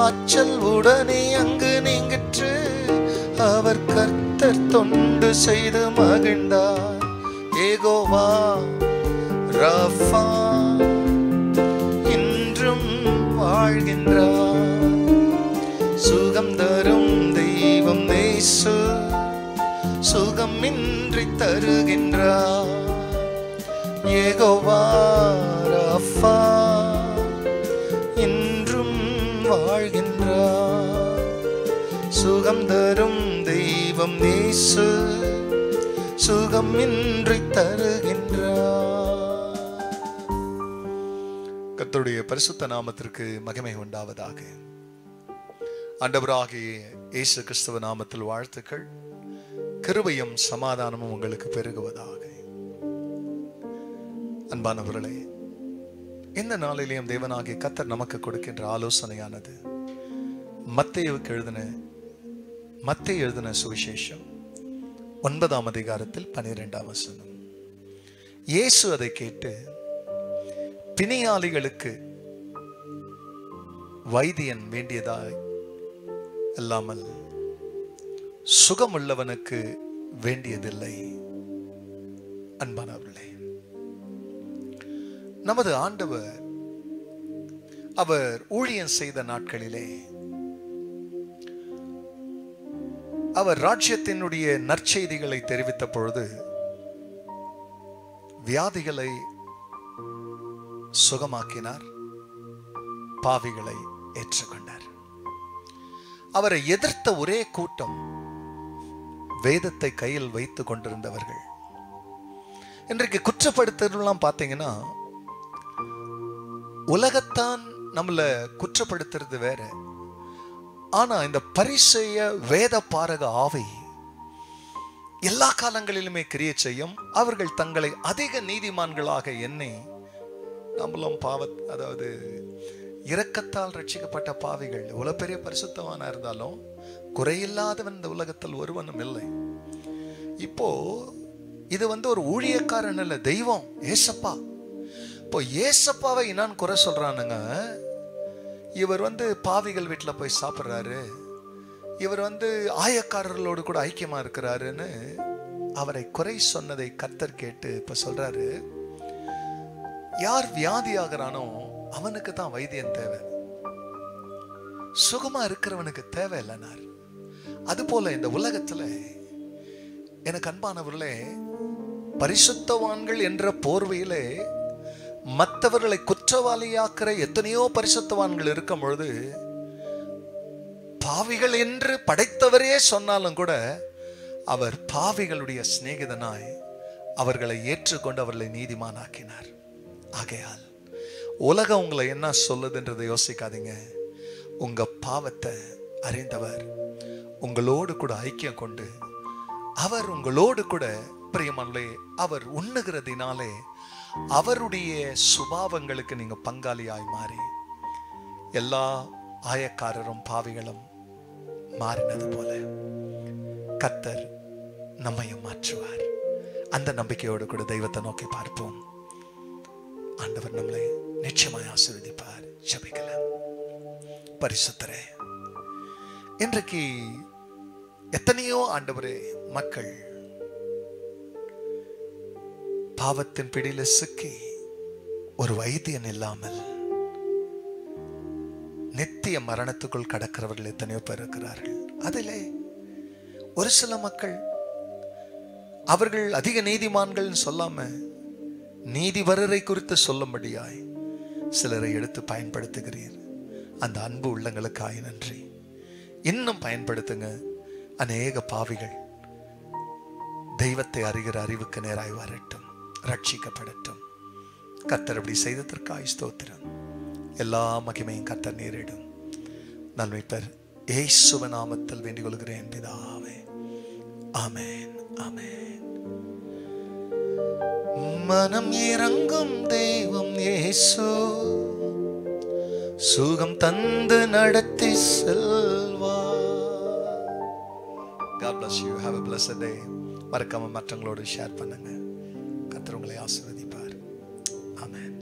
காய்ச்சல் உடனே அங்கு நீங்கிற்று. அவர் கர்த்தர் தொண்டு செய்து மகிழ்ந்தார். யெகோவா ராஃபா இன்றும் வாழ்கின்றார். சுகம் தரும் தெய்வம் இயேசு சுகமின்றி தருகின்றார். யெகோவா ராஃபா இன்றும் வாழ்கின்றார். சுகம் தரும் தெய்வம் இயேசு சுகமின்றி தருகின்றார். கர்த்தருடைய பரிசுத்த நாமத்திற்கு மகிமை உண்டாவதாக. ஆண்டவராகிய இயேசு கிறிஸ்துவ நாமத்தில் வாழ்த்துக்கள். கிருபையும் சமாதானமும் உங்களுக்கு பெருகுவதாக. அன்பானவர்களே, இந்த நாளிலேயும் தேவனாகிய கர்த்தர் நமக்கு கொடுக்கின்ற ஆலோசனையானது மத்தேயு எழுதின சுவிசேஷம் 9ஆம் அதிகாரத்தில் 12ஆம் வசனம். இயேசு அதை கேட்டு, பிணியாளிகளுக்கு வைத்தியன் வேண்டியதாய் அல்லாமல் சுகமுள்ளவனுக்கு வேண்டியதில்லை. அன்பானவர்களே, நமது ஆண்டவர் அவர் ஊழியம் செய்த நாட்களிலே அவர் ராஜ்யத்தினுடைய நற்செய்திகளை தெரிவித்த பொழுது வியாதிகளை சுகமாக்கினார், பாவிகளை ஏற்றுக்கொண்டார். அவரை எதிர்த்த ஒரே கூட்டம் வேதத்தை கையில் வைத்துக் கொண்டிருந்தவர்கள். இன்றைக்கு குற்றப்படுத்துறதுலாம் பார்த்தீங்கன்னா, உலகத்தான் நம்மளை குற்றப்படுத்துறது வேற. ஆனா இந்த பரிசேய வேத பாரக ஆவி எல்லா காலங்களிலுமே கிரியை செய்யும். அவர்கள் தங்களை அதிக நீதிமான்களாக எண்ணி, நம்மளும் அதாவது இரக்கத்தால் ரட்சிக்கப்பட்ட பாவிகள், எவ்வளவு பெரிய பரிசுத்தவானா இருந்தாலும் குறையில்லாதவன் இந்த உலகத்தில் ஒருவனும் இல்லை. இப்போ இது ஒரு ஊழியக்காரன் இல்ல, தெய்வம் ஏசப்பா. இப்போ ஏசப்பாவை நான் குறை சொல்றானுங்க. இவர் பாவிகள் வீட்டில் போய் சாப்பிட்றாரு, இவர் ஆயக்காரர்களோடு கூட ஐக்கியமா இருக்கிறாருன்னு அவரை குறை சொன்னதை கர்த்தர் கேட்டு இப்ப சொல்றாரு, யார் வியாதி ஆகிறானோ அவனுக்கு தான் வைத்தியம் தேவை, சுகமா இருக்கிறவனுக்கு தேவை இல்லைனார். அதுபோல இந்த உலகத்துல எனக்கு அன்பானவர்களே, பரிசுத்தவான்கள் என்ற போர்வையிலே மற்றவர்களை குற்றவாளியாக்குற எத்தனையோ பரிசுத்தவான்கள் இருக்கும் பொழுது, பாவிகள் என்று படைத்தவரே சொன்னாலும் கூட அவர் பாவிகளுடைய சிநேகிதனாய் அவர்களை ஏற்றுக்கொண்டு அவர்களை நீதிமானாக்கினார். ஆகையால் உலகம் உங்களை என்ன சொல்லுதுன்றதை யோசிக்காதீங்க. உங்க பாவத்தை அறிந்தவர் உங்களோடு கூட ஐக்கியம் கொண்டு அவர் உங்களோடு கூட பிரியமானவர்களே, அவர் உண்ணுகிறதினாலே அவருடைய சுபாவங்களுக்கு நீங்க பங்காளியாய் மாறி எல்லா ஆயக்காரரும் பாவிகளும் மாறினது போல கர்த்தர் நம்மையும் மாற்றுவார். அந்த நம்பிக்கையோடு கூட தெய்வத்தை நோக்கி பார்ப்போம். ஆண்டவர் நம்மளை நிச்சயமாய் ஆசீர்வதிப்பார். ஜெபிக்கலாம். பரிசுத்தரே, இன்றைக்கு எத்தனையோ ஆண்டவரே மக்கள் பாவத்தின் பிடியில சிக்கி ஒரு வைத்தியன் இல்லாமல் நித்திய மரணத்துக்குள் கடக்கிறவர்கள் எத்தனையோ பேர் இருக்கிறார்கள். அதிலே ஒரு சில மக்கள் அவர்கள் அதிக நீதிமான்கள் சொல்லாம நீதிபரரை குறித்து சொல்லும்படியாய் சிலரை எடுத்து பயன்படுத்துகிறீர். அந்த அன்பு உள்ளங்களுக்காய் நன்றி. இன்னும் பயன்படுத்துங்க. அநேக பாவிகள் தெய்வத்தை அறிகிற அறிவுக்கு நேராய் வரட்டும், ரட்சிக்கப்படட்டும். கர்த்தர் அப்படி செய்ததற்காய் ஸ்தோத்திரம். எல்லா மகிமையும் கர்த்தர் நேரிடும். நன்மைப்பர் இயேசுவ நாமத்தில் வேண்டிக் கொள்கிறேன் பிதாவே. ஆமென், ஆமென். மனம் இறங்கும் தெய்வம் இயேசு சுகம் தந்து நடத்தி செல்வார். God bless you. Have a blessed day. மறக்காம மற்றவங்களோடு ஷேர் பண்ணுங்க. கர்த்தர் உங்களை ஆசீர்வதிப்பார். ஆமென்.